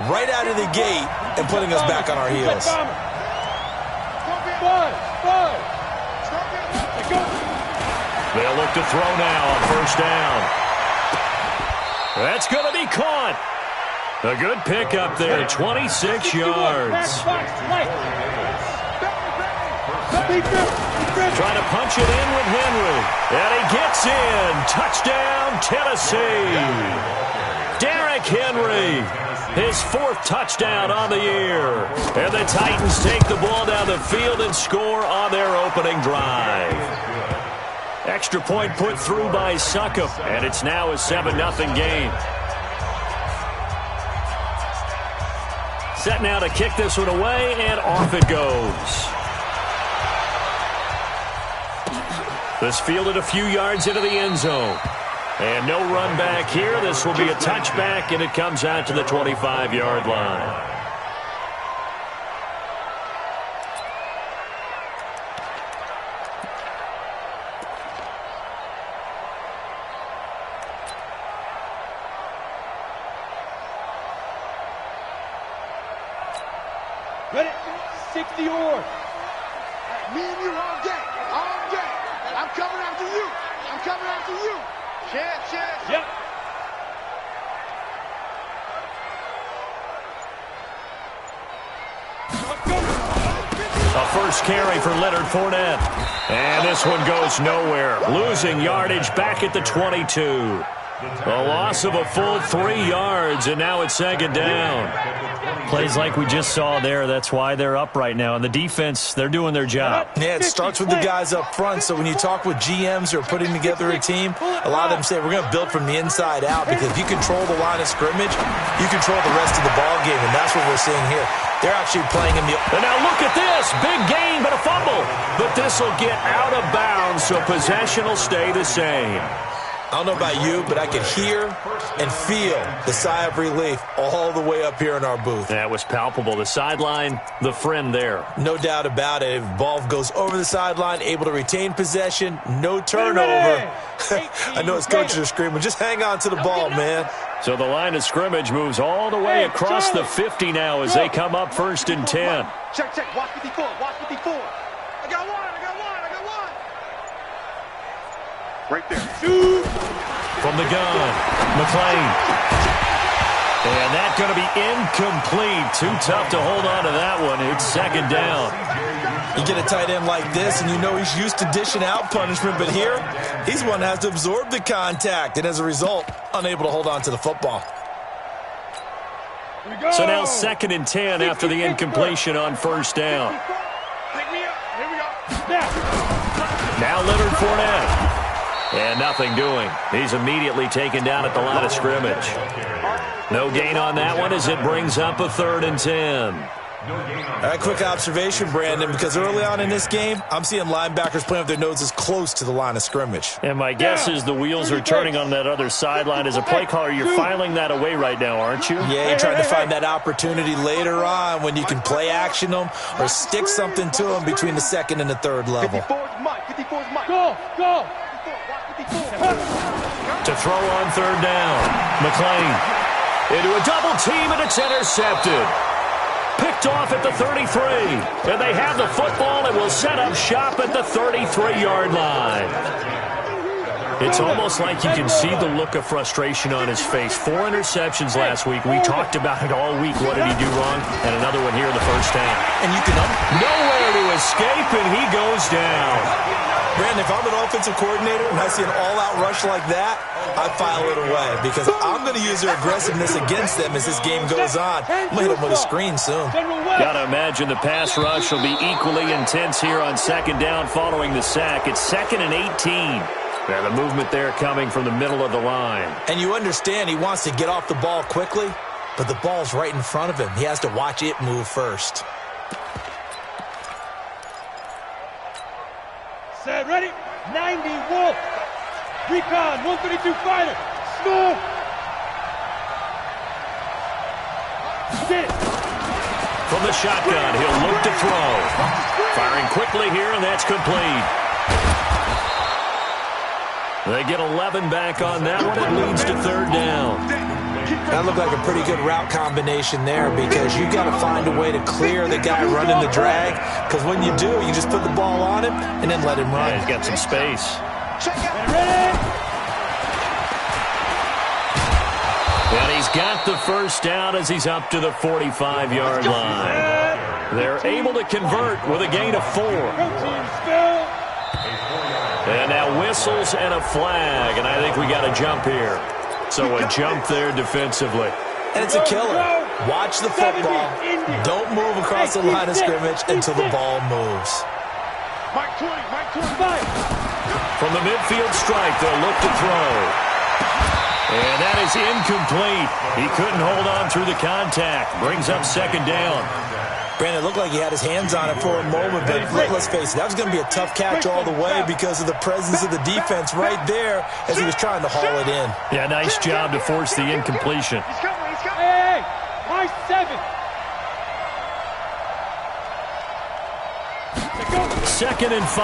right out of the gate and putting us back on our heels. They'll look to throw now on first down. That's going to be caught. A good pickup there, 26 yards. Trying to punch it in with Henry. And he gets in. Touchdown, Tennessee. Derrick Henry, his 4th touchdown on the year. And the Titans take the ball down the field and score on their opening drive. Extra point put through by Succop, and it's now a 7-0 game. Set now to kick this one away, and off it goes. This fielded a few yards into the end zone. And no run back here. This will be a touchback, and it comes out to the 25-yard line. Ready? 60 yards. Me and you all day. All day. I'm coming after you. I'm coming after you. Chance. Yep. A first carry for Leonard Fournette. And this one goes nowhere. Losing yardage back at the 22. A loss of a full 3 yards, and now it's 2nd down. Plays like we just saw there. That's why they're up right now. And the defense, they're doing their job. Yeah, it starts with the guys up front. So when you talk with GMs who are putting together a team, a lot of them say we're going to build from the inside out, because if you control the line of scrimmage, you control the rest of the ball game, and that's what we're seeing here. They're actually playing in the... And now look at this. Big gain, but a fumble. But this will get out of bounds, so possession will stay the same. I don't know about you, but I could hear and feel the sigh of relief all the way up here in our booth. That was palpable. The sideline, the friend there. No doubt about it. If ball goes over the sideline, able to retain possession, no turnover. I know his coaches are screaming, just hang on to the ball, man. So the line of scrimmage moves all the way across the 50 now as they come up 1st and 10. Check. Watch 54. Watch 54. I got one. Right there. Shoot. From the gun, McClain. And that's going to be incomplete. Too tough to hold on to that one. It's 2nd down. You get a tight end like this, and you know he's used to dishing out punishment, but here, he's one that has to absorb the contact, and as a result, unable to hold on to the football. So now 2nd and 10 after the incompletion on 1st down. Now Leonard Fournette. And nothing doing. He's immediately taken down at the line of scrimmage. No gain on that one as it brings up a 3rd and 10. All right, quick observation, Brandon, because early on in this game, I'm seeing linebackers playing with their noses close to the line of scrimmage. And my guess is the wheels are turning on that other sideline. As a play caller, you're filing that away right now, aren't you? Yeah, you're trying to find that opportunity later on when you can play action them or stick something to them between the 2nd and the 3rd level. 54's Mike. Go. To throw on 3rd down. McClain into a double team, and it's intercepted. Picked off at the 33. And they have the football and will set up shop at the 33-yard line. It's almost like you can see the look of frustration on his face. 4 interceptions last week. We talked about it all week. What did he do wrong? And another one here in the 1st half. And you can... Nowhere to escape, and he goes down. Brandon, if I'm an offensive coordinator and I see an all-out rush like that, I file it away because I'm going to use their aggressiveness against them as this game goes on. I'm going to hit them with a screen soon. Got to imagine the pass rush will be equally intense here on 2nd down following the sack. It's 2nd and 18. And the movement there coming from the middle of the line. And you understand he wants to get off the ball quickly, but the ball's right in front of him. He has to watch it move first. Set, ready? 90 Wolf. Recon, 132 fighter. Snoop. Sit. From the shotgun, he'll look to throw. Firing quickly here, and that's complete. They get 11 back on that one. It leads to 3rd down. That looked like a pretty good route combination there because you got to find a way to clear the guy running the drag, because when you do, you just put the ball on him and then let him run. Yeah, he's got some space. And he's got the first down as he's up to the 45-yard line. They're able to convert with a gain of 4. And now whistles and a flag, and I think we got a jump here. So a jump there defensively. And it's a killer. Watch the football. Don't move across the line of scrimmage until the ball moves. From the midfield stripe, they'll look to throw. And that is incomplete. He couldn't hold on through the contact. Brings up second down. Brandon, it looked like he had his hands on it for a moment, but let's face it, that was going to be a tough catch all the way because of the presence of the defense right there as he was trying to haul it in. Yeah, nice job to force the incompletion. He's coming. Hey, my 7. Second and 5.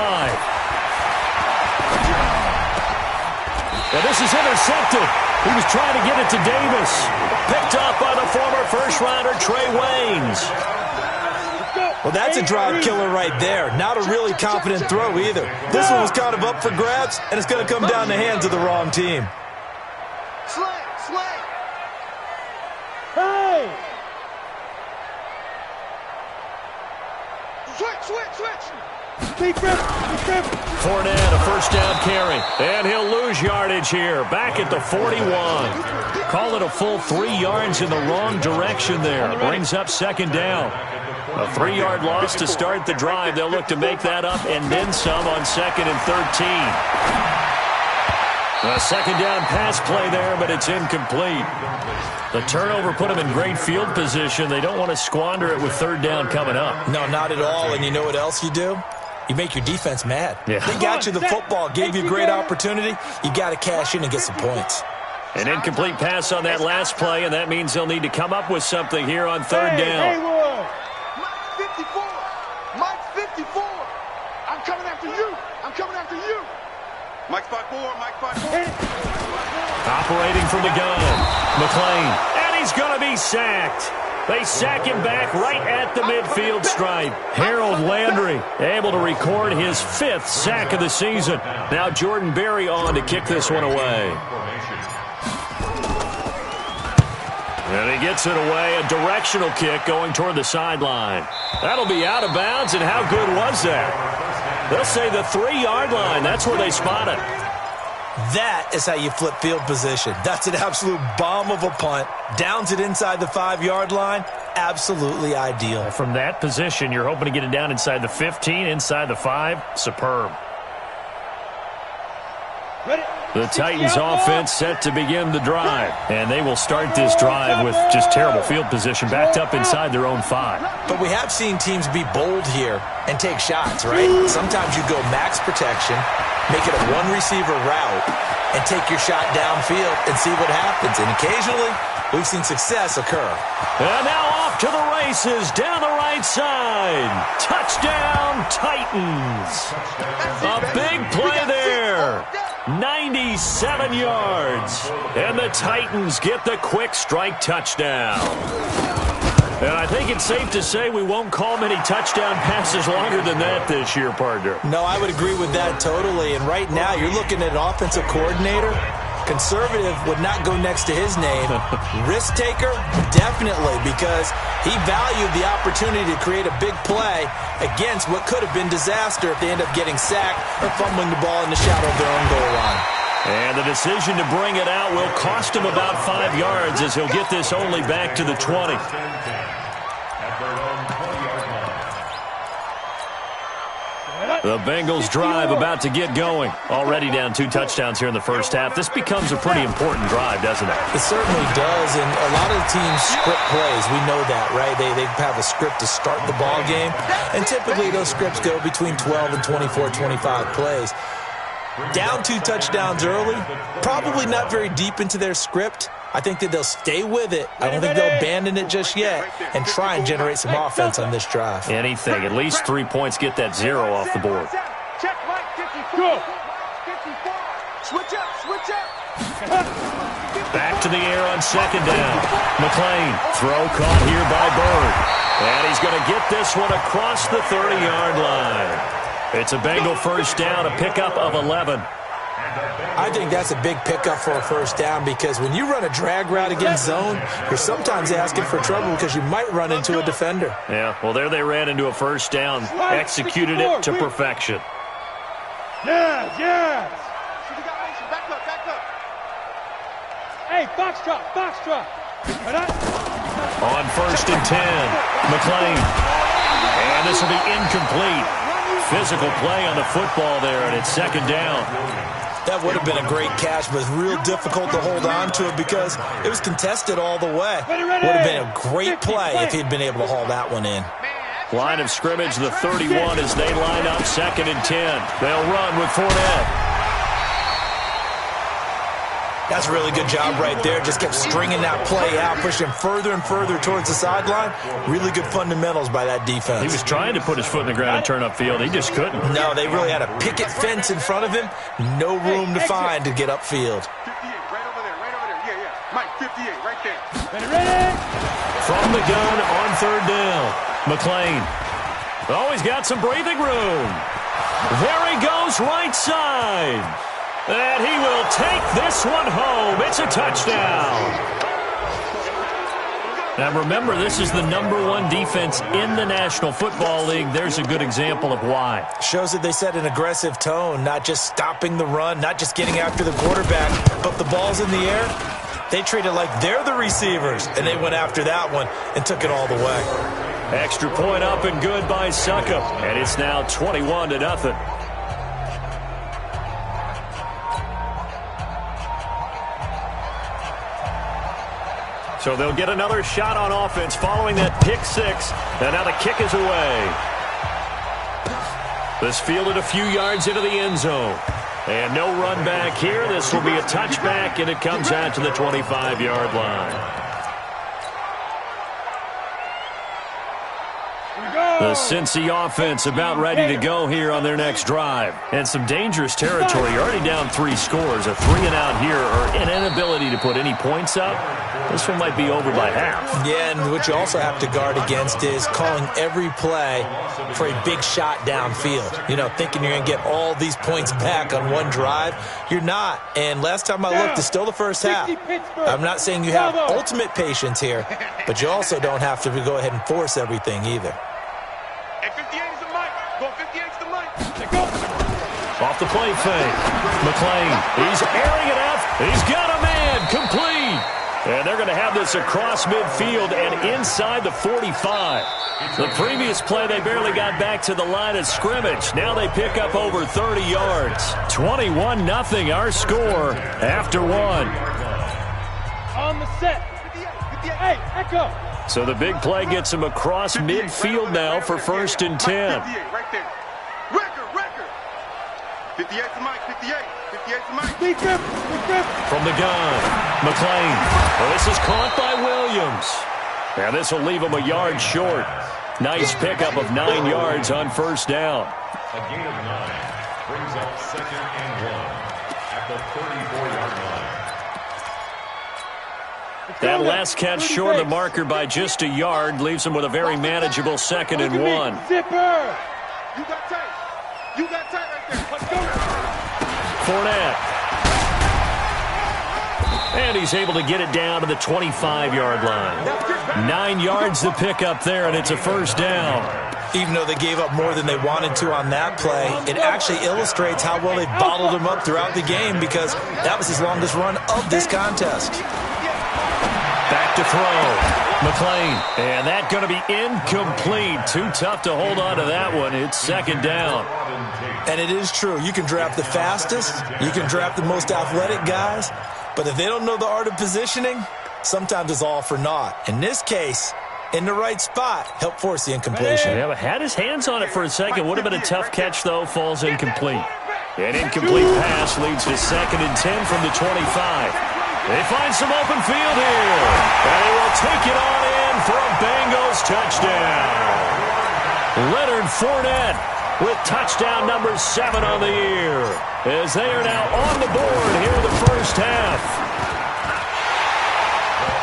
Well, this is intercepted. He was trying to get it to Davis. Picked up by the former first-rounder Trey Waynes. Well, that's a drive killer right there. Not a really confident throw either. This one was kind of up for grabs, and it's going to come down the hands of the wrong team. Slay. Hey! Switch. Big rip. Fournette, a first down carry. And he'll lose yardage here. Back at the 41. Call it a full 3 yards in the wrong direction there. Brings up second down. A 3-yard loss to start the drive. They'll look to make that up and then some on second and 13. A second down pass play there, but it's incomplete. The turnover put them in great field position. They don't want to squander it with third down coming up. No, not at all. And you know what else you do? You make your defense mad. Yeah. They got you the football, gave you a great opportunity. You got to cash in and get some points. An incomplete pass on that last play, and that means they'll need to come up with something here on third down. Mike 54. I'm coming after you. Mike 5-4. Operating from the gun. McClain. And he's going to be sacked. They sack him back right at the midfield stripe. Harold Landry able to record his 5th sack of the season. Now Jordan Berry on to kick this one away. And he gets it away, a directional kick going toward the sideline. That'll be out of bounds, and how good was that? They'll say the 3-yard line. That's where they spot it. That is how you flip field position. That's an absolute bomb of a punt. Downs it inside the 5-yard line. Absolutely ideal. From that position, you're hoping to get it down inside the 15, inside the 5. Superb. The Titans offense set to begin the drive. And they will start this drive with just terrible field position, backed up inside their own 5. But we have seen teams be bold here and take shots, right? Sometimes you go max protection, make it a one-receiver route, and take your shot downfield and see what happens. And occasionally, we've seen success occur. And now off to the races down the right side. Touchdown, Titans. A big play there. 97 yards. And the Titans get the quick strike touchdown. And I think it's safe to say we won't call many touchdown passes longer than that this year, partner. No, I would agree with that totally. And right now, you're looking at an offensive coordinator. Conservative would not go next to his name. Risk taker, definitely, because he valued the opportunity to create a big play against what could have been disaster if they end up getting sacked or fumbling the ball in the shadow of their own goal line. And the decision to bring it out will cost him about 5 yards as he'll get this only back to the 20. The Bengals drive about to get going. Already down 2 touchdowns here in the first half. This becomes a pretty important drive, doesn't it? It certainly does, and a lot of the teams script plays. We know that, right? They have a script to start the ball game, and typically those scripts go between 12 and 24, 25 plays. Down 2 touchdowns early, probably not very deep into their script. I think that they'll stay with it. I don't think they'll abandon it just yet and try and generate some offense on this drive. Anything. At least 3 points, get that 0 off the board. Check Mike 54. Go. 54. Switch up. Back to the air on second down. McClain, throw caught here by Bird. And he's going to get this one across the 30-yard line. It's a Bengal first down, a pickup of 11. I think that's a big pickup for a first down because when you run a drag route against zone, you're sometimes asking for trouble because you might run into a defender. Yeah, well, there they ran into a first down, executed it to perfection. Yes, yes. Back up, back up. Hey, box drop. On first and 10, McClain. And this will be incomplete. Physical play on the football there, and it's second down. That would have been a great catch, but it's real difficult to hold on to it because it was contested all the way. Would have been a great play if he'd been able to haul that one in. Line of scrimmage, the 31 as they line up second and 10. They'll run with Fournette. That's a really good job right there. Just kept stringing that play out, pushing further and further towards the sideline. Really good fundamentals by that defense. He was trying to put his foot in the ground and turn upfield. He just couldn't. No, they really had a picket fence in front of him. No room to find to get upfield. 58, right over there. Yeah. Mike, 58, right there. Ready? From the gun on third down. McClain. Oh, he's got some breathing room. There he goes, right side. And he will take this one home. It's a touchdown. Now remember, this is the #1 defense in the National Football League. There's a good example of why. Shows that they set an aggressive tone, not just stopping the run, not just getting after the quarterback, but the ball's in the air. They treat it like they're the receivers, and they went after that one and took it all the way. Extra point up and good by Succop. And it's now 21-0. So they'll get another shot on offense following that pick six. And now the kick is away. This fielded a few yards into the end zone. And no run back here. This will be a touchback, and it comes out to the 25-yard line. The Cincy offense about ready to go here on their next drive. And some dangerous territory. You're already down 3 scores. A 3-and-out here or an inability to put any points up. This one might be over by half. Yeah, and what you also have to guard against is calling every play for a big shot downfield. You know, thinking you're going to get all these points back on one drive. You're not. And last time I looked, it's still the first half. I'm not saying you have ultimate patience here, but you also don't have to go ahead and force everything either. Hey, 58 is the mic. Go 58 is the mic. Off the play fake. McClain, he's airing it out. He's got a man. Complete. And they're going to have this across midfield and inside the 45. The previous play, they barely got back to the line of scrimmage. Now they pick up over 30 yards. 21-0 our score after one. On the set. Hey, echo. So the big play gets him across midfield now for first and 10. 58 right there. Record. 58 to Mike, 58. 58 to Mike. Big grip. From the gun, McClain. Well, this is caught by Williams. Now this will leave him a yard short. Nice pickup of 9 yards on first down. A gain of 9 brings up second and 1 at the 34-yard line. That last catch short of the marker by just a yard leaves him with a very manageable second and 1. Zipper. You got tight. right there. Let's go. Fournette. And he's able to get it down to the 25-yard line. 9 yards to pick up there, and it's a first down. Even though they gave up more than they wanted to on that play, it actually illustrates how well they've bottled him up throughout the game because that was his longest run of this contest. Back to throw. McClain. And that going to be incomplete. Too tough to hold on to that one. It's second down. And it is true. You can draft the fastest. You can draft the most athletic guys. But if they don't know the art of positioning, sometimes it's all for naught. In this case, in the right spot, help force the incompletion. Yeah, but had his hands on it for a second. Would have been a tough catch, though. Falls incomplete. An incomplete pass leads to second and 10 from the 25. They find some open field here. And they will take it on in for a Bengals touchdown. Leonard Fournette with touchdown number 7 on the year, as they are now on the board here in the first half.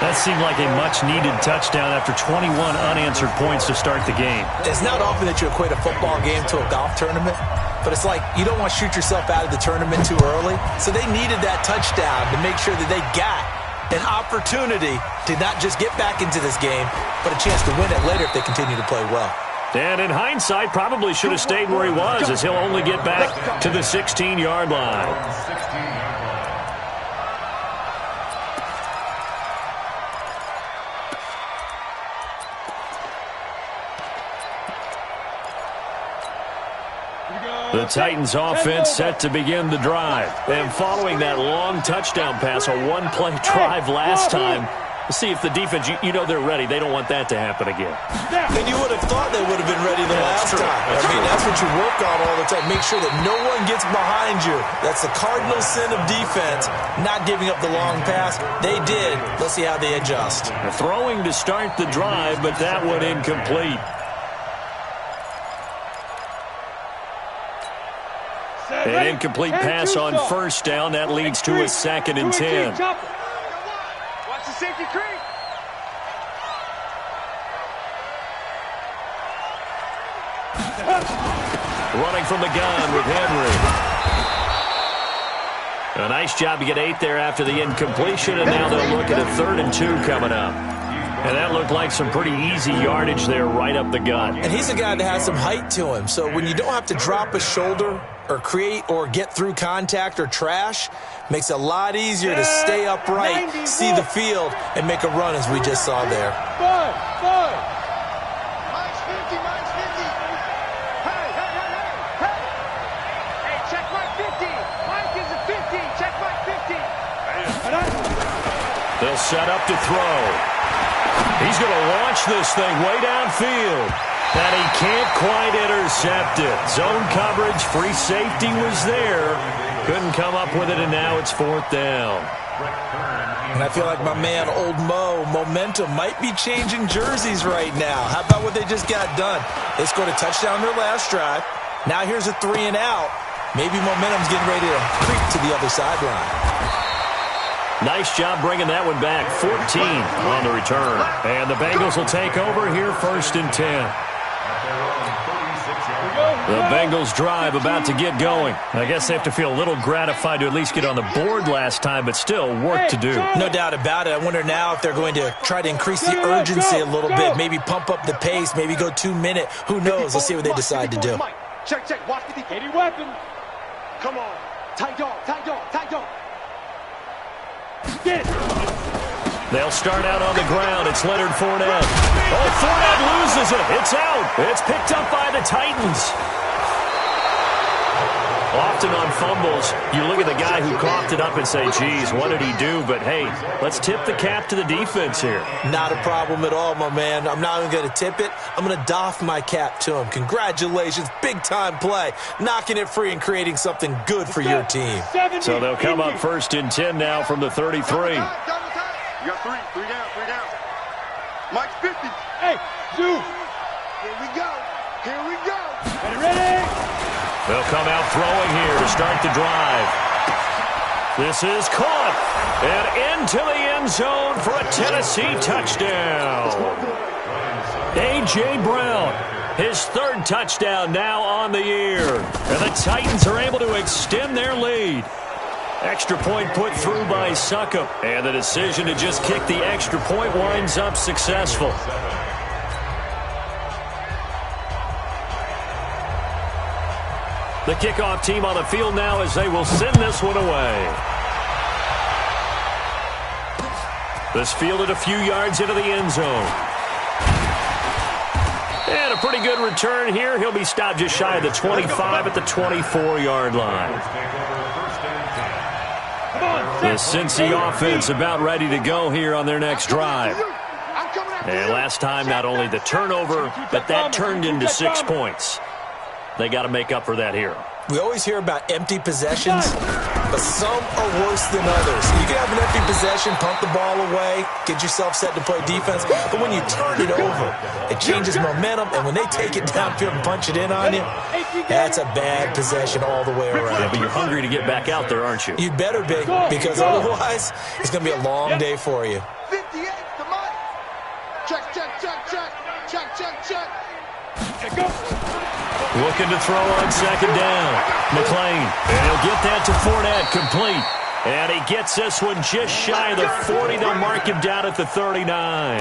That seemed like a much-needed touchdown after 21 unanswered points to start the game. It's not often that you equate a football game to a golf tournament, but it's like you don't want to shoot yourself out of the tournament too early. So they needed that touchdown to make sure that they got an opportunity to not just get back into this game, but a chance to win it later if they continue to play well. And in hindsight, probably should have stayed where he was, as he'll only get back to the 16-yard line. The Titans offense set to begin the drive. And following that long touchdown pass, a one-play drive last time, see if the defense, you know they're ready. They don't want that to happen again. And you would have thought they would have been ready the last time. That's what you work on all the time. Make sure that no one gets behind you. That's the cardinal sin of defense, not giving up the long pass. They did. Let's see how they adjust. Throwing to start the drive, but that one incomplete. An incomplete pass on first down. That leads to a 2nd and 10. Watch the safety creep. Running from the gun with Henry. A nice job to get 8 there after the incompletion, and now they'll look at a 3rd and 2 coming up. And that looked like some pretty easy yardage there right up the gut. And he's a guy that has some height to him. So when you don't have to drop a shoulder or create or get through contact or trash, makes it a lot easier to stay upright, see the field, and make a run as we just saw there. Five. Mine's 50, mine's 50. Hey. Hey, check my 50. Mike is a 50. Check my 50. They'll set up to throw. He's going to launch this thing way downfield. And he can't quite intercept it. Zone coverage, free safety was there. Couldn't come up with it, and now it's 4th down. And I feel like my man, Old Mo, momentum might be changing jerseys right now. How about what they just got done? They scored a touchdown their last drive. Now here's a 3 and out. Maybe momentum's getting ready to creep to the other sideline. Nice job bringing that one back. 14 on the return. And the Bengals will take over here, 1st and 10. The Bengals drive about to get going. I guess they have to feel a little gratified to at least get on the board last time, but still work to do. No doubt about it. I wonder now if they're going to try to increase the urgency a little bit, maybe pump up the pace, maybe go 2 minute. Who knows? Let's see what they decide to do. Check. Watch the any weapon. Come on. Tight dog. Get it. They'll start out on the ground. It's Leonard Fournette. Oh, Fournette loses it. It's out. It's picked up by the Titans. Often on fumbles, you look at the guy who coughed it up and say, geez, what did he do? But, hey, let's tip the cap to the defense here. Not a problem at all, my man. I'm not even going to tip it. I'm going to doff my cap to him. Congratulations. Big-time play. Knocking it free and creating something good for your team. So they'll come up 1st and 10 now from the 33. You got three down. Mike's 50. Hey, Zoo. Here we go. Ready? They'll come out throwing here to start the drive. This is caught and into the end zone for a Tennessee touchdown. A.J. Brown, his 3rd touchdown now on the year. And the Titans are able to extend their lead. Extra point put through by Succop. And the decision to just kick the extra point winds up successful. The kickoff team on the field now as they will send this one away. This fielded a few yards into the end zone. And a pretty good return here. He'll be stopped just shy of the 25 at the 24-yard line. The Cincy offense about ready to go here on their next drive. And last time, not only the turnover, but that turned into 6 points. They got to make up for that here. We always hear about empty possessions, but some are worse than others. You can have an empty possession, pump the ball away, get yourself set to play defense, but when you turn it over, it changes momentum, and when they take it downfield and punch it in on you, that's a bad possession all the way around. Yeah, but you're hungry to get back out there, aren't you? You better be, because otherwise it's going to be a long day for you. 58. Looking to throw on second down. McClain. And he'll get that to Fournette, complete. And he gets this one just shy of the 40. They'll mark him down at the 39.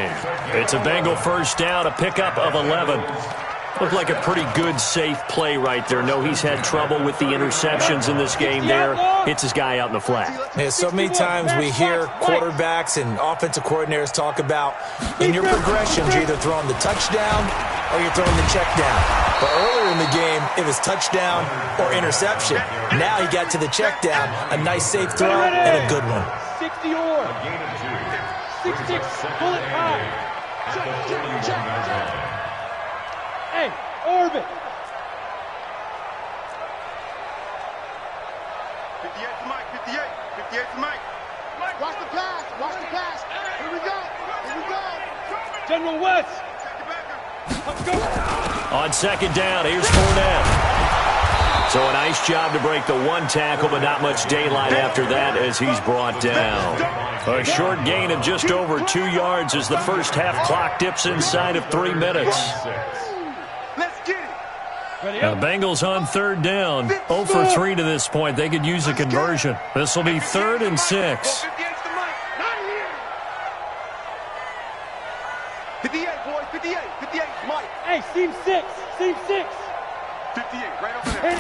It's a Bengal first down, a pickup of 11. Looked like a pretty good, safe play right there. No, he's had trouble with the interceptions in this game there. Hits his guy out in the flat. Yeah, so many times we hear quarterbacks and offensive coordinators talk about in your progressions, you're either throwing the touchdown or you're throwing the check down. But earlier in the game, it was touchdown or interception. Now he got to the check down, a nice safe throw and a good one. 60 or 6-6, pull it high. Check. Hey, orbit. 58 to Mike, 58. 58 to Mike. Watch the pass. Watch the pass. Here we go. Here we go. General West. Let's go. On second down, here's Fournette. So a nice job to break the one tackle, but not much daylight after that as he's brought down. A short gain of just over 2 yards as the first half clock dips inside of 3 minutes. Let's get it. Now the Bengals on third down. 0 for 3 to this point. They could use a conversion. This will be 3rd and 6. 58, boys, 58, 58, Mike. Hey, seam 6, seam 6. 58, right over there.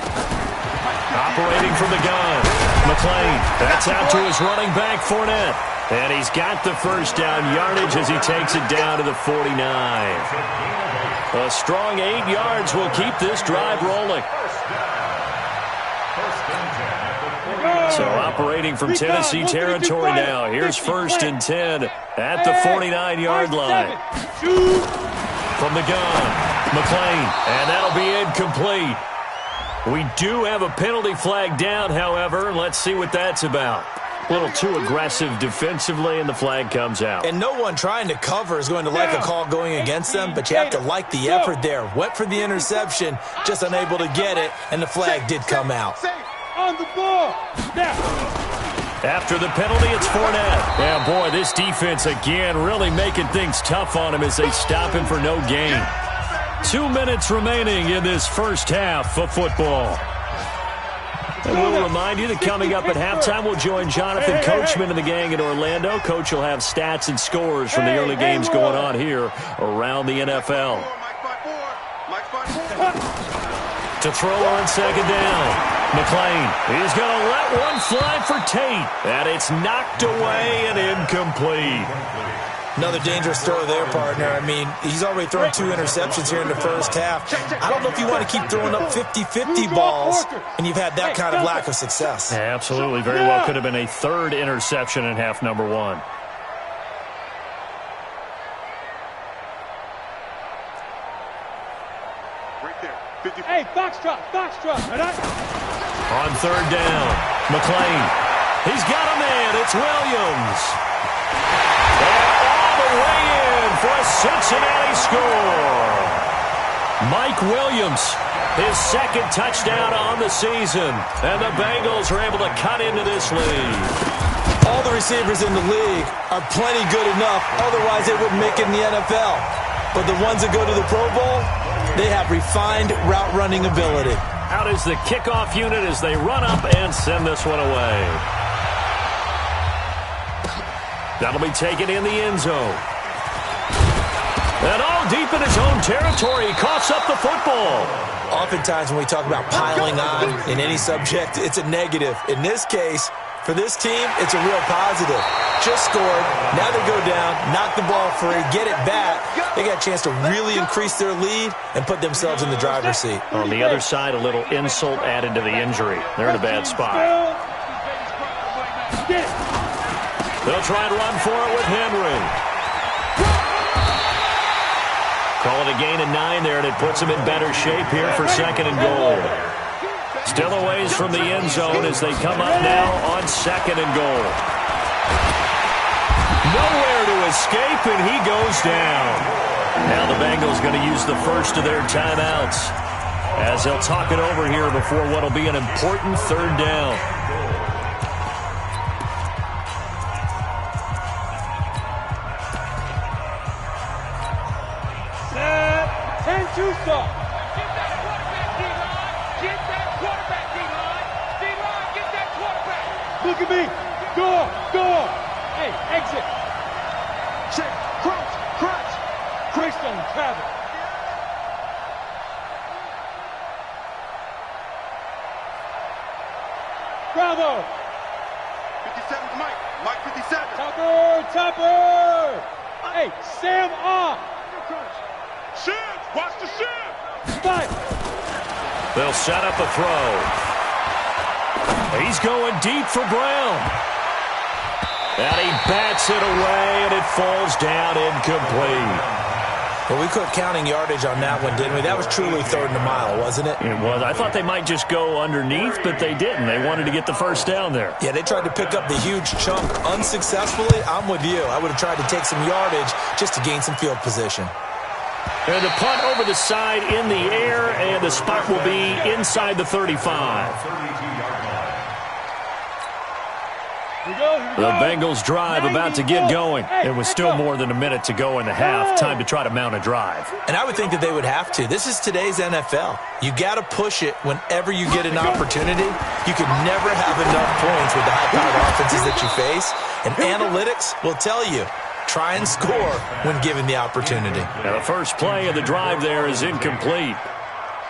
Operating from the gun. McClain. That's out to his running back, Fournette. And he's got the first down yardage as he takes it down to the 49. A strong 8 yards will keep this drive rolling. So operating from Tennessee territory now. Here's 1st and 10 at the 49-yard line. From the gun, McClain, and that'll be incomplete. We do have a penalty flag down, however. Let's see what that's about. A little too aggressive defensively, and the flag comes out. And no one trying to cover is going to like a call going against them, but you have to like the effort there. Went for the interception, just unable to get it, and the flag did come out. On the ball. Now. After the penalty, it's Fournette. Yeah, boy, this defense again really making things tough on him as they stop him for no gain. 2 minutes remaining in this first half of football. And we'll remind you that coming up at halftime, we'll join Jonathan Coachman and the gang in Orlando. Coach will have stats and scores from the early games going on here around the NFL. To throw on second down. McClain, he's going to let one fly for Tate. And it's knocked away and incomplete. Another dangerous throw there, partner. I mean, he's already thrown 2 interceptions here in the first half. I don't know if you want to keep throwing up 50-50 balls, and you've had that kind of lack of success. Yeah, absolutely. Very well could have been a 3rd interception in half number 1. Hey, foxtrot. On third down, McClain. He's got a man. It's Williams. And all the way in for a Cincinnati score. Mike Williams, his 2nd touchdown on the season. And the Bengals are able to cut into this lead. All the receivers in the league are plenty good enough. Otherwise, they wouldn't make it in the NFL. But the ones that go to the Pro Bowl, they have refined route running ability. Out is the kickoff unit as they run up and send this one away. That'll be taken in the end zone. And all deep in his own territory, he coughs up the football. Oftentimes when we talk about piling on in any subject, it's a negative. In this case, for this team, it's a real positive. Just scored. Now they go down, knock the ball free, get it back. They got a chance to really increase their lead and put themselves in the driver's seat. On the other side, a little insult added to the injury. They're in a bad spot. They'll try and run for it with Henry. Call it a gain of 9 there, and it puts them in better shape here for 2nd and goal. Still a ways from the end zone as they come up now on 2nd and goal. Nowhere to escape, and he goes down. Now the Bengals going to use the first of their timeouts as they'll talk it over here before what will be an important 3rd down. Set. 10-2 stop. look at me. Door, door. Hey, exit. Check, crunch, crunch. Greystone, travel. Bravo. 57's Mike. Mike 57. Topper, topper. Hey, Sam off. Shib, watch the shib. Spike. They'll set up a throw. He's going deep for Brown. And he bats it away, and it falls down incomplete. Well, we quit counting yardage on that one, didn't we? That was truly third and a mile, wasn't it? It was. I thought they might just go underneath, but they didn't. They wanted to get the first down there. Yeah, they tried to pick up the huge chunk unsuccessfully. I'm with you. I would have tried to take some yardage just to gain some field position. And the punt over the side in the air, and the spot will be inside the 35. The Bengals drive about to get going. It was still more than a minute to go in the half. Time to try to mount a drive. And I would think that they would have to. This is today's NFL. You got to push it whenever you get an opportunity. You can never have enough points with the high-powered offenses that you face. And analytics will tell you, try and score when given the opportunity. Now the first play of the drive there is incomplete.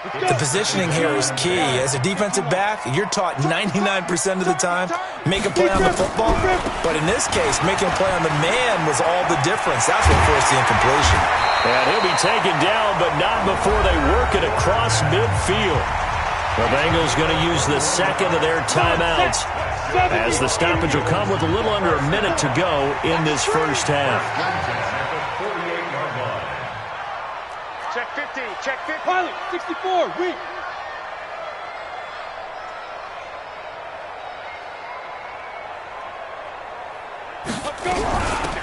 The positioning here is key. As a defensive back, you're taught 99% of the time, make a play on the football. But in this case, making a play on the man was all the difference. That's what forced the incompletion. And he'll be taken down, but not before they work it across midfield. The Bengals going to use the second of their timeouts, as the stoppage will come with a little under a minute to go in this first half. Check 50, check 50. Pilot, 64, weak.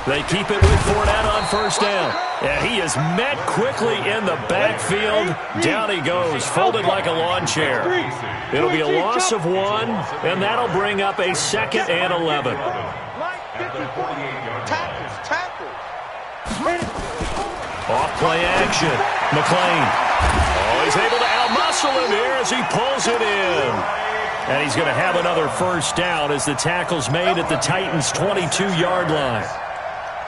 They keep it with Fournette on first down. And he is met quickly in the backfield. Down he goes, folded like a lawn chair. It'll be a loss of 1, and that'll bring up a 2nd and 11. Mike 54. Tackles. Off-play action. McLean. Oh, he's able to outmuscle him here as he pulls it in. And he's going to have another first down as the tackle's made at the Titans' 22-yard line.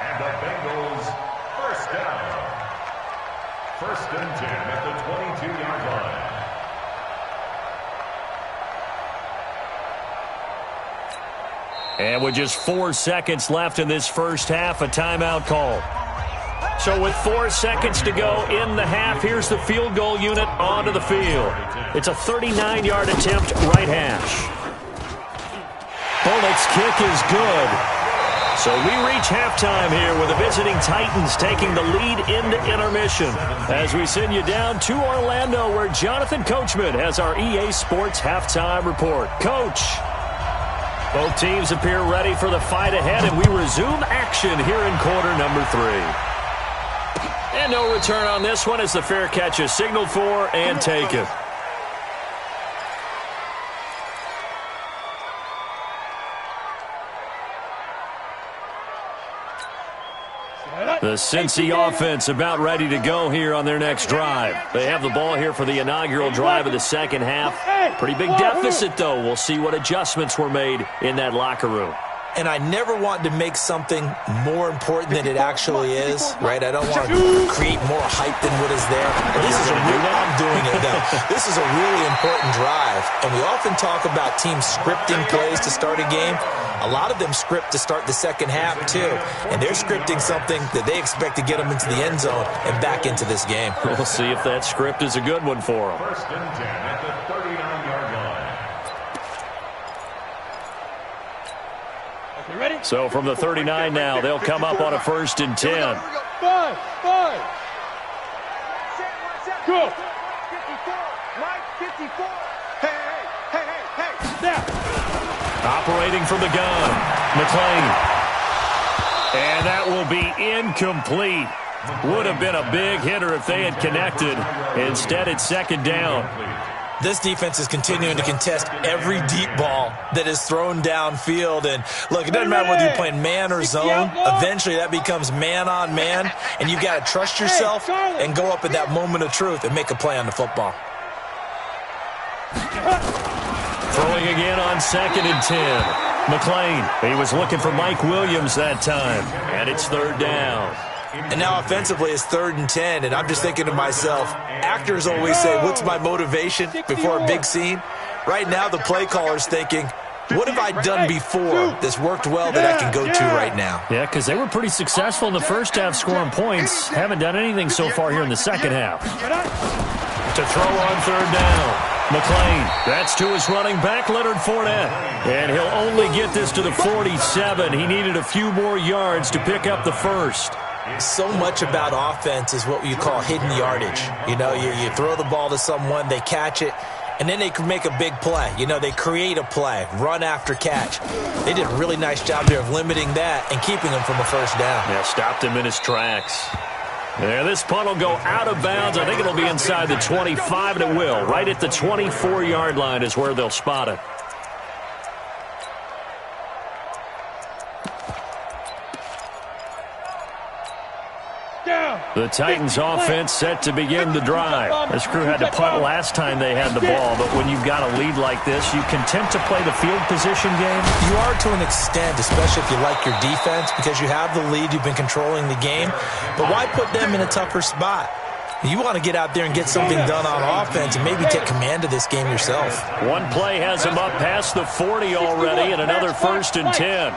And the Bengals first down. 1st and 10 at the 22-yard line. And with just 4 seconds left in this first half, a timeout call. So with 4 seconds to go in the half, here's the field goal unit onto the field. It's a 39-yard attempt, right hash. Bullock's kick is good. So we reach halftime here with the visiting Titans taking the lead into intermission. As we send you down to Orlando, where Jonathan Coachman has our EA Sports halftime report. Coach. Both teams appear ready for the fight ahead, and we resume action here in quarter number 3. And no return on this one as the fair catch is signaled for and taken. The Cincy offense about ready to go here on their next drive. They have the ball here for the inaugural drive of the second half. Pretty big deficit, though. We'll see what adjustments were made in that locker room. And I never want to make something more important than it actually is, right? I don't want to create more hype than what is there. This is I'm doing it, though. This is a really important drive. And we often talk about teams scripting plays to start a game. A lot of them script to start the second half, too. And they're scripting something that they expect to get them into the end zone and back into this game. We'll see if that script is a good one for them. 1st and 10 at the 39-yard line. Ready? So from the 39 now, they'll come up on a 1st and 10. 5. Go. 54. Mike 54. Hey. Snap. Operating from the gun, McLean. And that will be incomplete. Would have been a big hitter if they had connected. Instead, it's 2nd down. This defense is continuing to contest every deep ball that is thrown downfield. And, look, it doesn't matter whether you're playing man or zone. Eventually, that becomes man-on-man. And you've got to trust yourself and go up at that moment of truth and make a play on the football. Throwing again on 2nd and 10. McLean, he was looking for Mike Williams that time, and it's third down. And now offensively it's 3rd and 10, and I'm just thinking to myself, actors always say, what's my motivation before a big scene? Right now the play caller's thinking, what have I done before that's worked well that I can go to right now? Yeah, because they were pretty successful in the first half scoring points. Haven't done anything so far here in the second half. To throw on third down. McLean, that's to his running back, Leonard Fournette. And he'll only get this to the 47. He needed a few more yards to pick up the first. So much about offense is what you call hidden yardage. You know, you throw the ball to someone, they catch it, and then they can make a big play. You know, they create a play, run after catch. They did a really nice job there of limiting that and keeping him from a first down. Yeah, stopped him in his tracks. There, this punt will go out of bounds. I think it'll be inside the 25, and it will. Right at the 24-yard line is where they'll spot it. The Titans offense set to begin the drive. This crew had to punt last time they had the ball, but when you've got a lead like this, you content to play the field position game? You are to an extent, especially if you like your defense, because you have the lead, you've been controlling the game. But why put them in a tougher spot? You want to get out there and get something done on offense and maybe take command of this game yourself. One play has him up past the 40 already, and another 1st and 10.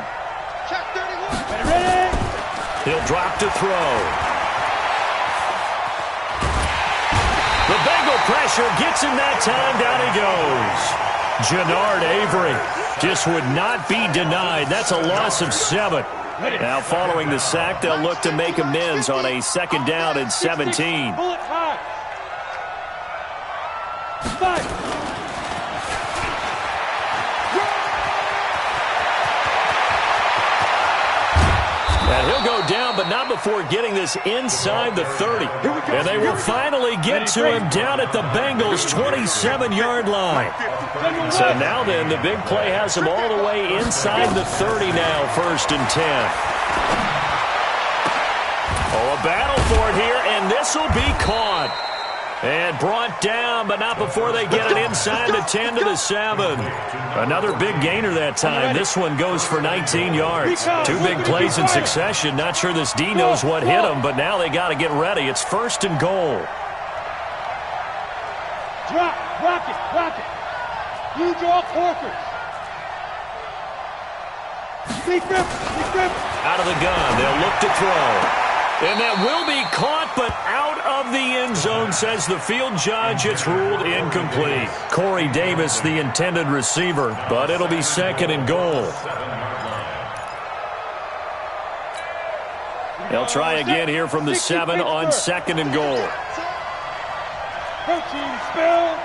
He'll drop to throw. The Bengal pressure gets him that time. Down he goes. Jannard Avery just would not be denied. That's a loss of 7. Now following the sack, they'll look to make amends on a 2nd down and 17. Bullet high. 5. And he'll go down, but not before getting this inside the 30. And they will finally get to him down at the Bengals' 27-yard line. So now then, the big play has him all the way inside the 30 now, 1st and 10. Oh, a battle for it here, and this will be caught. And brought down, but not before they get it inside the 10 to the 7. Another big gainer that time. This one goes for 19 yards. 2 big plays in succession. Not sure this D knows what hit him, but now they got to get ready. It's 1st and goal. Drop, rock it. Blue draw Corkers. Big grip. Out of the gun, they'll look to throw. And that will be caught, but out of the end zone, says the field judge. It's ruled incomplete. Corey Davis, the intended receiver, but it'll be 2nd and goal. They'll try again here from the 7 on 2nd and goal. Protein spill.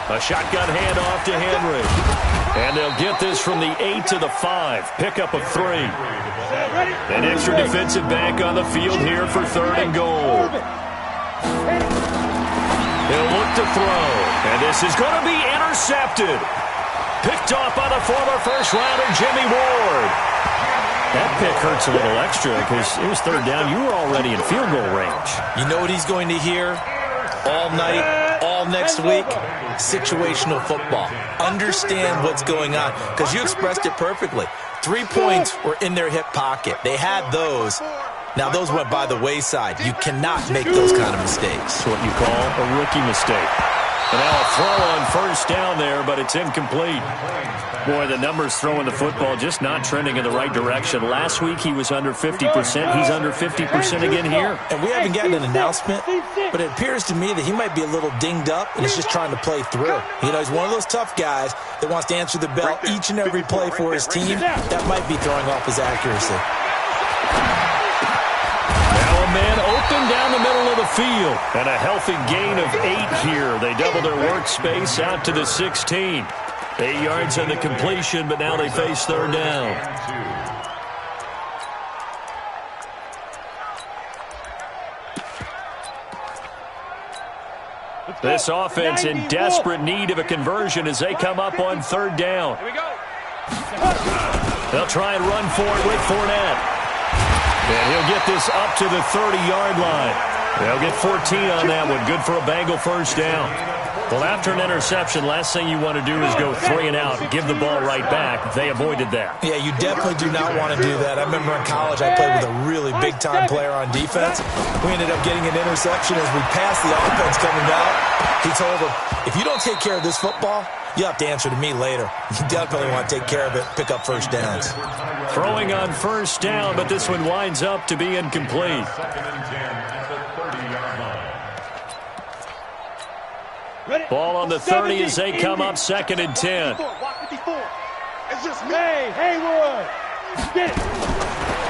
A shotgun handoff to Henry. And they'll get this from the 8 to the 5. Pickup of 3. An extra defensive back on the field here for 3rd and goal. He'll look to throw. And this is going to be intercepted. Picked off by the former first-rounder Jimmy Ward. That pick hurts a little extra because it was 3rd down. You were already in field goal range. You know what he's going to hear all night, all next week? Situational football. Understand what's going on, because you expressed it perfectly. 3 points were in their hip pocket. They had those. Now those went by the wayside. You cannot make those kind of mistakes. That's what you call a rookie mistake. And now a throw on 1st down there, but it's incomplete. Boy, the numbers throwing the football just not trending in the right direction. Last week he was under 50%. He's under 50% again here. And we haven't gotten an announcement, but it appears to me that he might be a little dinged up and is just trying to play through. You know, he's one of those tough guys that wants to answer the bell each and every play for his team. That might be throwing off his accuracy. Now a man open down the middle of the field. And a healthy gain of 8 here. They double their workspace out to the 16. 8 yards on the completion, but now they face 3rd down. This offense in desperate need of a conversion as they come up on 3rd down. Here we go. They'll try and run for it with Fournette. And he'll get this up to the 30-yard line. They'll get 14 on that one. Good for a Bengal first down. Well, after an interception, last thing you want to do is go 3 and out and give the ball right back. They avoided that. Yeah, you definitely do not want to do that. I remember in college I played with a really big-time player on defense. We ended up getting an interception as we passed the offense coming out. He told him, if you don't take care of this football, you have to answer to me later. You definitely want to take care of it, pick up first downs. Throwing on first down, but this one winds up to be incomplete. Ball on the 30 as they come up 2nd and 10. Hey, Haywood! Get it!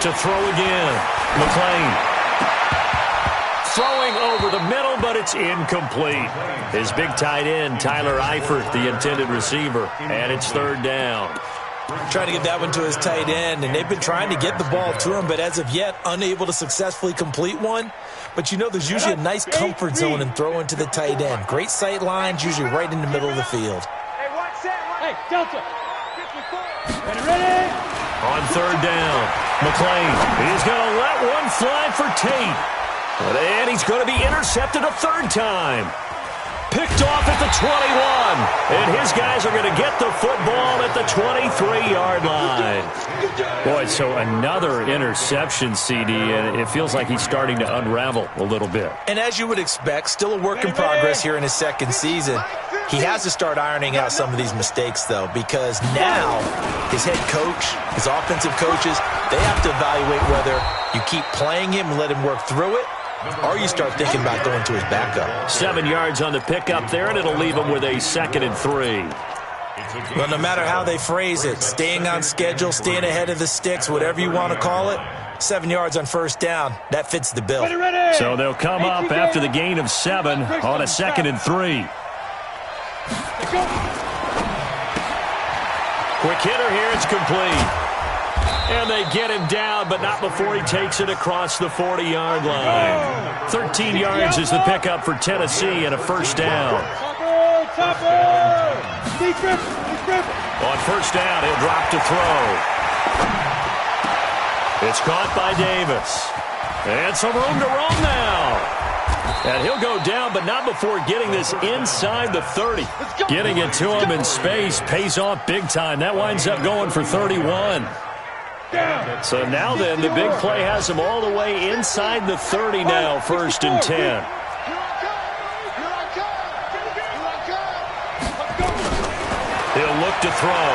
To throw again. McClain. Throwing over the middle, but it's incomplete. His big tight end, Tyler Eifert, the intended receiver. And it's 3rd down. Trying to get that one to his tight end, and they've been trying to get the ball to him, but as of yet, unable to successfully complete one. But you know there's usually a nice comfort zone in throwing to the tight end. Great sight lines, usually right in the middle of the field. Hey, Delta! Ready? On 3rd down, McClain. He's going to let one fly for Tate. And he's going to be intercepted a 3rd time. Picked off at the 21. And his guys are going to get the football at the 23-yard line. Boy, so another interception, CD, and it feels like he's starting to unravel a little bit. And as you would expect, still a work in progress here in his 2nd season. He has to start ironing out some of these mistakes, though, because now his head coach, his offensive coaches, they have to evaluate whether you keep playing him and let him work through it, or you start thinking about going to his backup. 7 yards on the pickup there, and it'll leave him with a 2nd and 3. Well, no matter how they phrase it, staying on schedule, staying ahead of the sticks, whatever you want to call it, 7 yards on first down, that fits the bill. So they'll come up after the gain of 7 on a 2nd and 3. Quick hitter here, it's complete. And they get him down, but not before he takes it across the 40-yard line. 13 yards is the pickup for Tennessee and a first down. On first down, he'll drop to throw. It's caught by Davis. And some room to roam now. And he'll go down, but not before getting this inside the 30. Getting it to him in space pays off big time. That winds up going for 31. So now then, the big play has him all the way inside the 30 now, 1st and 10. He'll look to throw.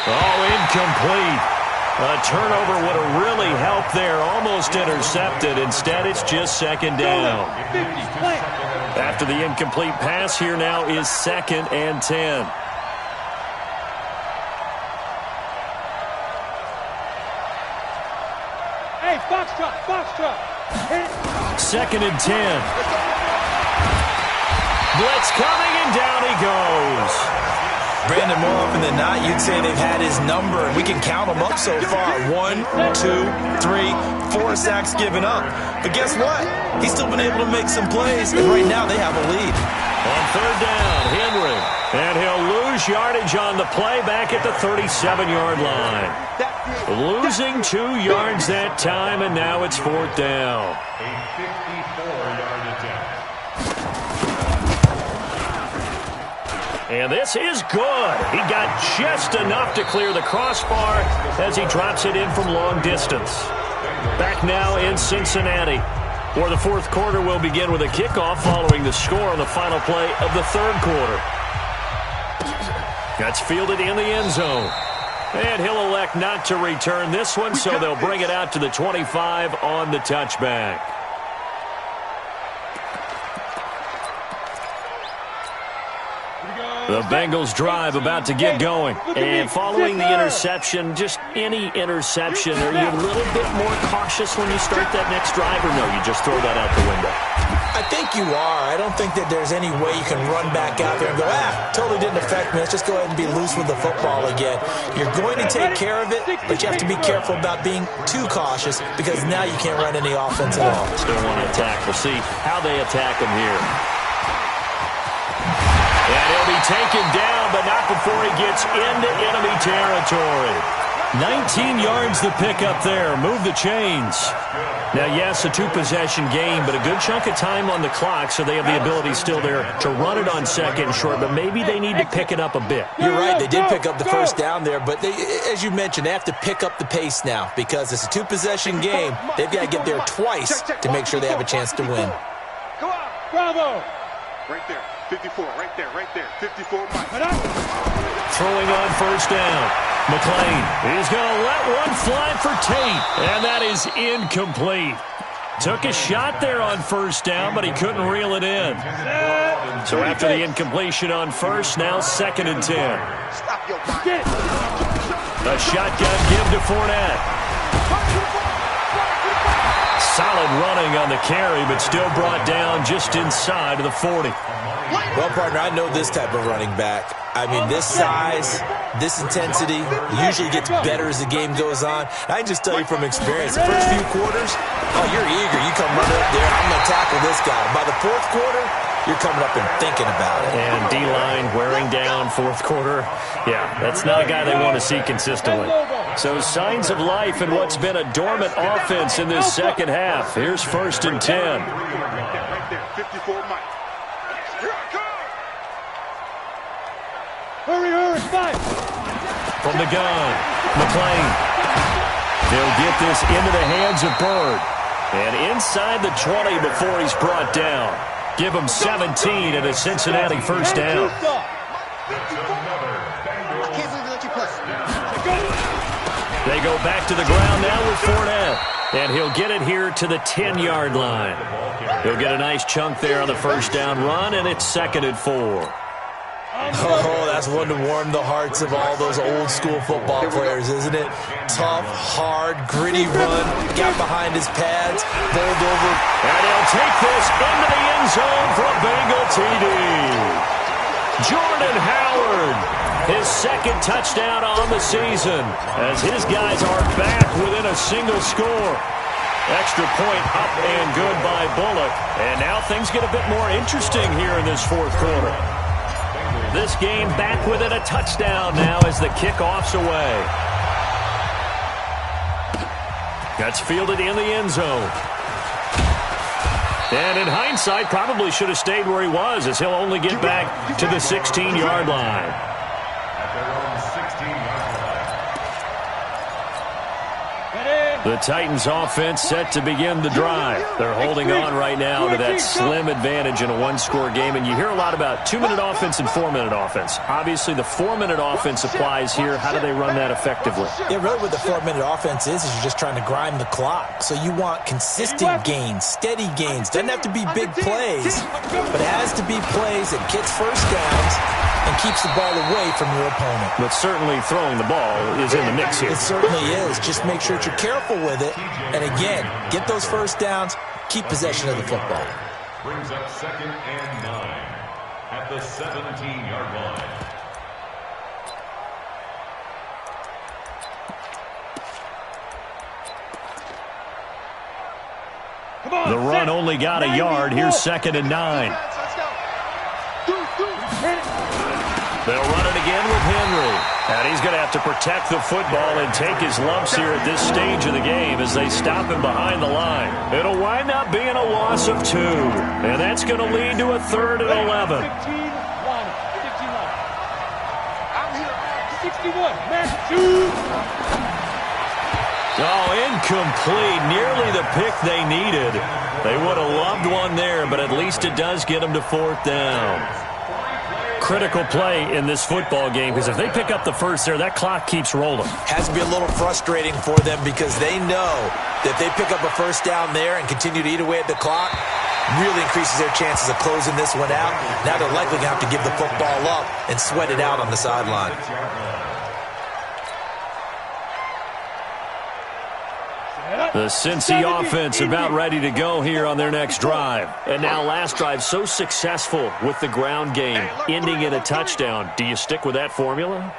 Oh, incomplete. A turnover would have really helped there. Almost intercepted. Instead, it's just 2nd down. After the incomplete pass, here now is 2nd and 10. Hey, box truck. 2nd and 10. Blitz coming, and down he goes. Brandon, more often than not, you'd say they've had his number, and we can count them up so far. 1, 2, 3, 4 sacks given up. But guess what? He's still been able to make some plays, and right now they have a lead. On 3rd down, Henry. And he'll lose yardage on the play back at the 37-yard line. Losing 2 yards that time, and now it's 4th down. A 54-yard attempt. And this is good. He got just enough to clear the crossbar as he drops it in from long distance. Back now in Cincinnati, where the 4th quarter will begin with a kickoff following the score on the final play of the 3rd quarter. That's fielded in the end zone. And he'll elect not to return this one, so they'll bring it out to the 25 on the touchback. The Bengals drive about to get going. And following the interception, just any interception, are you a little bit more cautious when you start that next drive, or no, you just throw that out the window? I think you are. I don't think that there's any way you can run back out there and go, totally didn't affect me. Let's just go ahead and be loose with the football again. You're going to take care of it, but you have to be careful about being too cautious because now you can't run any offense at all. Still want to attack. We'll see how they attack him here. And he'll be taken down, but not before he gets into enemy territory. 19 yards to pick up there. Move the chains. Now, yes, a two-possession game, but a good chunk of time on the clock, so they have the ability still there to run it on second and short, but maybe they need to pick it up a bit. You're right. They did pick up the first down there, but as you mentioned, they have to pick up the pace now because it's a two-possession game. They've got to get there twice to make sure they have a chance to win. Go out. Bravo. Right there. 54. Right there. 54. Mike. Throwing on first down. McClain, he's going to let one fly for Tate, and that is incomplete. Took a shot there on first down, but he couldn't reel it in. So after the incompletion on first, now 2nd and 10. A shotgun give to Fournette. Solid running on the carry, but still brought down just inside of the 40. Well, partner, I know this type of running back. I mean, this size, this intensity usually gets better as the game goes on. I can just tell you from experience, the first few quarters, you're eager. You come running up there, I'm going to tackle this guy. By the fourth quarter, you're coming up and thinking about it. And D-line wearing down fourth quarter. Yeah, that's not a guy they want to see consistently. So signs of life in what's been a dormant offense in this second half. Here's 1st and 10. Right there. 54. Mike. Here I come. Hurry, fight. From the gun, McClain. He'll get this into the hands of Bird. And inside the 20 before he's brought down. Give him 17 and a Cincinnati first down. They go back to the ground now with Fournette. And he'll get it here to the 10-yard line. He'll get a nice chunk there on the first down run, and it's 2nd and 4. Oh, that's one to warm the hearts of all those old-school football players, isn't it? Tough, hard, gritty run, got behind his pads, bowled over. And he'll take this into the end zone for a Bengal TD. Jordan Howard, his 2nd touchdown on the season, as his guys are back within a single score. Extra point up and good by Bullock. And now things get a bit more interesting here in this fourth quarter. This game back within a touchdown now as the kickoff's away. That's fielded in the end zone. And in hindsight, probably should have stayed where he was, as he'll only get back to the 16-yard line. The Titans offense set to begin the drive. They're holding on right now to that slim advantage in a one-score game. And you hear a lot about 2-minute offense and 4-minute offense. Obviously, the 4-minute offense applies here. How do they run that effectively? Yeah, really what the 4-minute offense is you're just trying to grind the clock. So you want consistent gains, steady gains. Doesn't have to be big plays, but it has to be plays that gets first downs and keeps the ball away from your opponent. But certainly throwing the ball is in the mix here. It certainly is. Just make sure that you're careful with it. And again, get those first downs, keep possession of the football. Brings up 2nd and 9 at the 17-yard line. The run only got a yard. Here's 2nd and 9. They'll run it again with Henry. And he's going to have to protect the football and take his lumps here at this stage of the game as they stop him behind the line. It'll wind up being a loss of 2. And that's going to lead to a 3rd and 11. 61. Matthew. Oh, incomplete. Nearly the pick they needed. They would have loved one there, but at least it does get them to 4th down. Critical play in this football game, because if they pick up the first there, that clock keeps rolling. Has to be a little frustrating for them because they know that they pick up a first down there and continue to eat away at the clock, really increases their chances of closing this one out. Now they're likely going to have to give the football up and sweat it out on the sideline. The Cincy offense about ready to go here on their next drive. And now last drive so successful with the ground game, ending in a touchdown. Do you stick with that formula?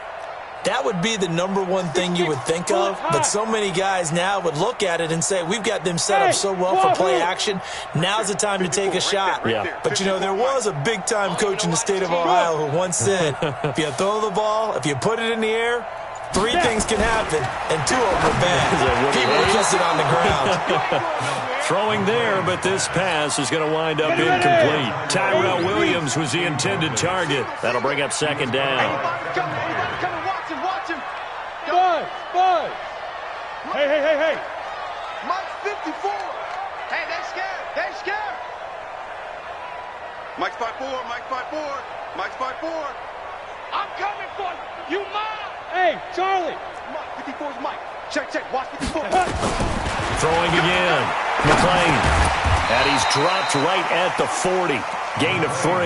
That would be the number one thing you would think of, but so many guys now would look at it and say, we've got them set up so well for play action, now's the time to take a shot. Yeah. But, you know, there was a big-time coach in the state of Ohio who once said, if you throw the ball, if you put it in the air, Three things can happen, and two of them are bad. People kiss it on the ground. Throwing there, but this pass is going to wind up incomplete. Tyrell Williams was the intended target. That'll bring up second down. Come on, watch him. Five. Hey. Mike's 54. Hey, they scared. Mike's 5'4". I'm coming for you. You mine. Hey, Charlie. Mike, 54's Mike. Check. Watch 54. Throwing again. McClain. And he's dropped right at the 40. Gain of 3. Oh,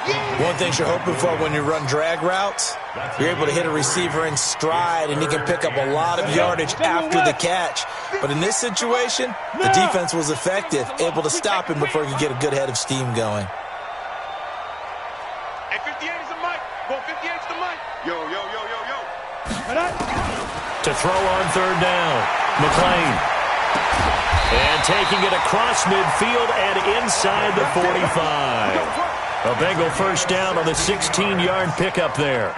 yeah. One thing you're hoping for when you run drag routes, you're able to hit a receiver in stride, and he can pick up a lot of yardage after the catch. But in this situation, the defense was effective, able to stop him before he could get a good head of steam going. Hey, 58 is the Mike. Go 58 is the Mike. Yo. To throw on third down. McClain. And taking it across midfield and inside the 45. A Bengal first down on the 16-yard pickup there.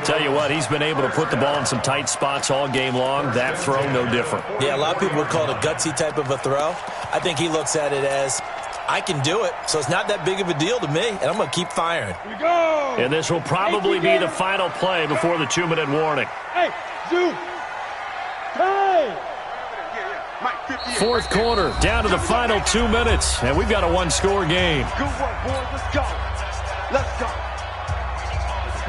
Tell you what, he's been able to put the ball in some tight spots all game long. That throw, no different. Yeah, a lot of people would call it a gutsy type of a throw. I think he looks at it as, I can do it, so it's not that big of a deal to me, and I'm going to keep firing. Here we go. And this will probably be the final play before the 2-minute warning. Hey, Zoom. Time. Fourth quarter, down to the final 2 minutes, and we've got a one-score game. Good work, boys. Let's go.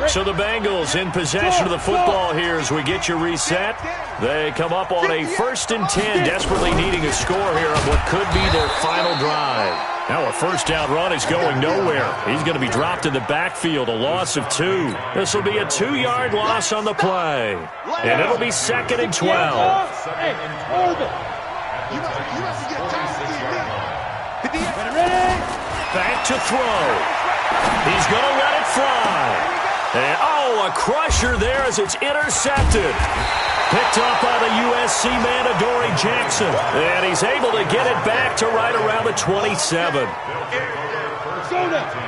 So the Bengals in possession of the football here as we get you reset. They come up on a 1st and 10, desperately needing a score here on what could be their final drive. Now a first down run is going nowhere. He's going to be dropped in the backfield, a loss of 2. This will be a 2-yard loss on the play. And it'll be 2nd and 12. Hey, Corbin. You must get time to get Ready? Back to throw. He's going to let it fly. And, a crusher there as it's intercepted. Picked up by the USC man, Adoree Jackson. And he's able to get it back to right around the 27.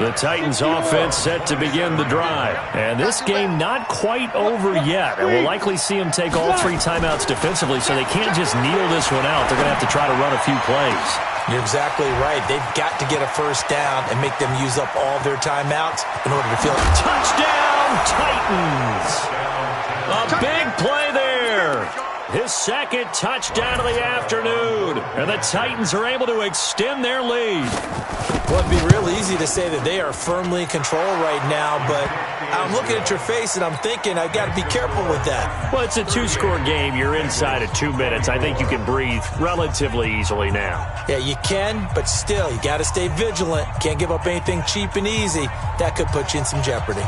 The Titans offense set to begin the drive. And this game not quite over yet. And we'll likely see them take all 3 timeouts defensively, so they can't just kneel this one out. They're going to have to try to run a few plays. You're exactly right. They've got to get a first down and make them use up all their timeouts in order to feel it. Touchdown, Titans! A big play there. His 2nd touchdown of the afternoon. And the Titans are able to extend their lead. Well, it'd be real easy to say that they are firmly in control right now, but I'm looking at your face and I'm thinking I've got to be careful with that. Well, it's a 2-score game. You're inside of 2 minutes. I think you can breathe relatively easily now. Yeah, you can, but still, you got to stay vigilant. Can't give up anything cheap and easy. That could put you in some jeopardy.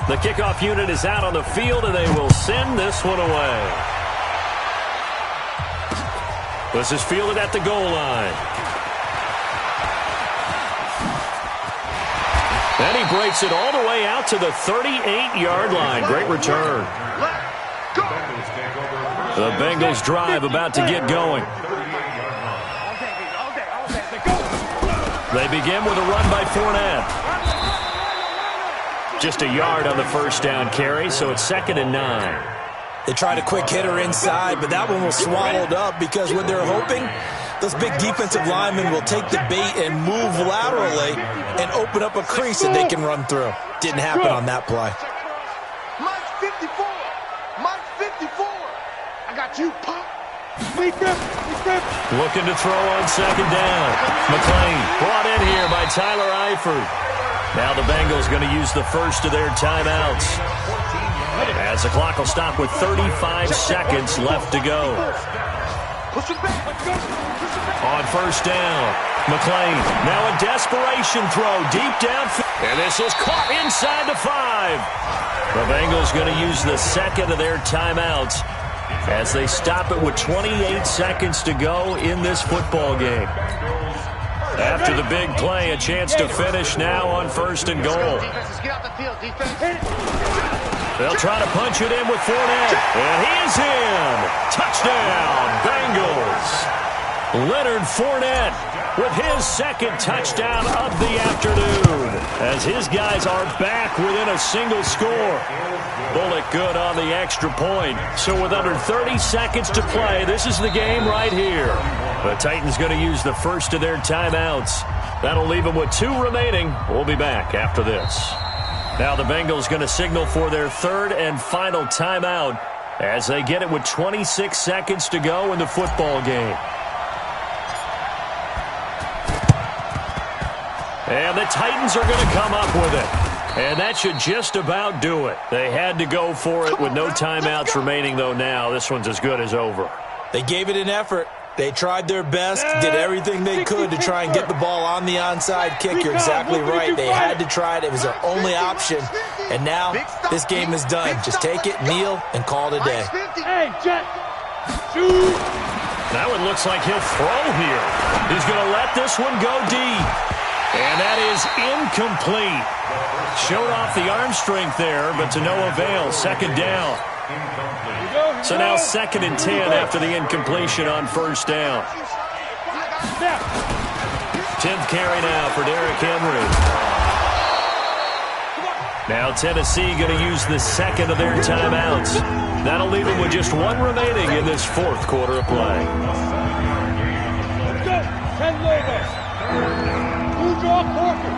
The kickoff unit is out on the field, and they will send this one away. This is fielded at the goal line. And he breaks it all the way out to the 38-yard line. Great return. The Bengals drive about to get going. They begin with a run by Fournette. Just a yard on the first down carry, so it's 2nd and 9. They tried a quick hitter inside, but that one was swallowed up because what they're hoping, those big defensive linemen will take the bait and move laterally and open up a crease that they can run through. Didn't happen on that play. Mike's 54. Mike's 54. I got you, Pop. Looking to throw on 2nd down. McClain brought in here by Tyler Eifert. Now the Bengals going to use the first of their timeouts, as the clock will stop with 35 seconds left to go. On first down, McClain. Now a desperation throw deep downfield. And this is caught inside the 5. The Bengals going to use the 2nd of their timeouts as they stop it with 28 seconds to go in this football game. After the big play, a chance to finish now on 1st and goal. They'll try to punch it in with Fournette. And he is in. Touchdown, Bengals. Leonard Fournette with his second touchdown of the afternoon as his guys are back within a single score. Bullock good on the extra point. So with under 30 seconds to play, this is the game right here. The Titans going to use the first of their timeouts. That'll leave them with 2 remaining. We'll be back after this. Now the Bengals going to signal for their third and final timeout as they get it with 26 seconds to go in the football game. And the Titans are going to come up with it. And that should just about do it. They had to go for it with no timeouts remaining, though now. This one's as good as over. They gave it an effort. They tried their best, did everything they could to try and get the ball on the onside kick. You're exactly right. They had to try it. It was their only option. And now this game is done. Just take it, kneel, and call it a day. Hey, Jet. Shoot. Now it looks like he'll throw here. He's going to let this one go deep. And that is incomplete. Showed off the arm strength there, but to no avail. Second down. So now 2nd and 10 after the incompletion on first down. 10th carry now for Derrick Henry. Now Tennessee going to use the second of their timeouts. That'll leave them with just 1 remaining in this 4th quarter of play. Let's go. 10 logos. Who draw Parker?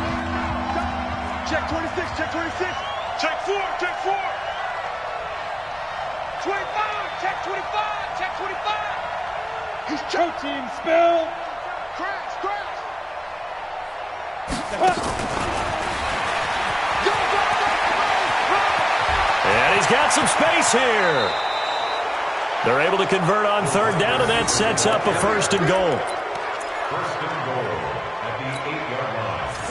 Check 26, check 26. Check 4, check 4. 25, check 25, check 25. He's protein spill. Crash, crash. And he's got some space here. They're able to convert on 3rd down, and that sets up a 1st and goal. 1st and goal at the 8-yard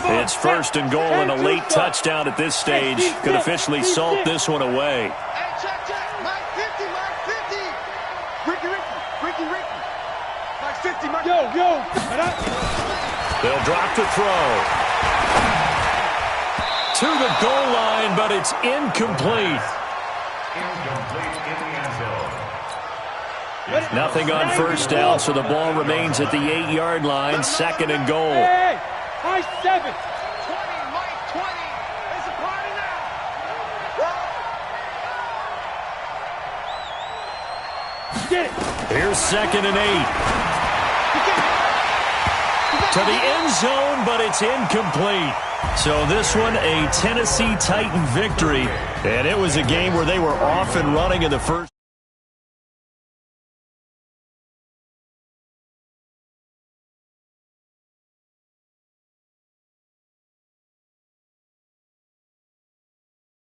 line. It's 1st and goal, and a late touchdown at this stage could officially salt this one away. Hey, check, check. Mike 50, Mike 50. Ricky. Mike 50, Mike. Yo. They'll drop the throw. To the goal line, but it's incomplete. Incomplete in the end zone. Nothing on 1st down, so the ball remains at the 8-yard line. 2nd and goal. Hey, high 7. 20, Mike 20. It's a party now. Get it. Here's 2nd and 8. To the end zone, but it's incomplete. So this one, a Tennessee Titan victory. And it was a game where they were off and running in the first.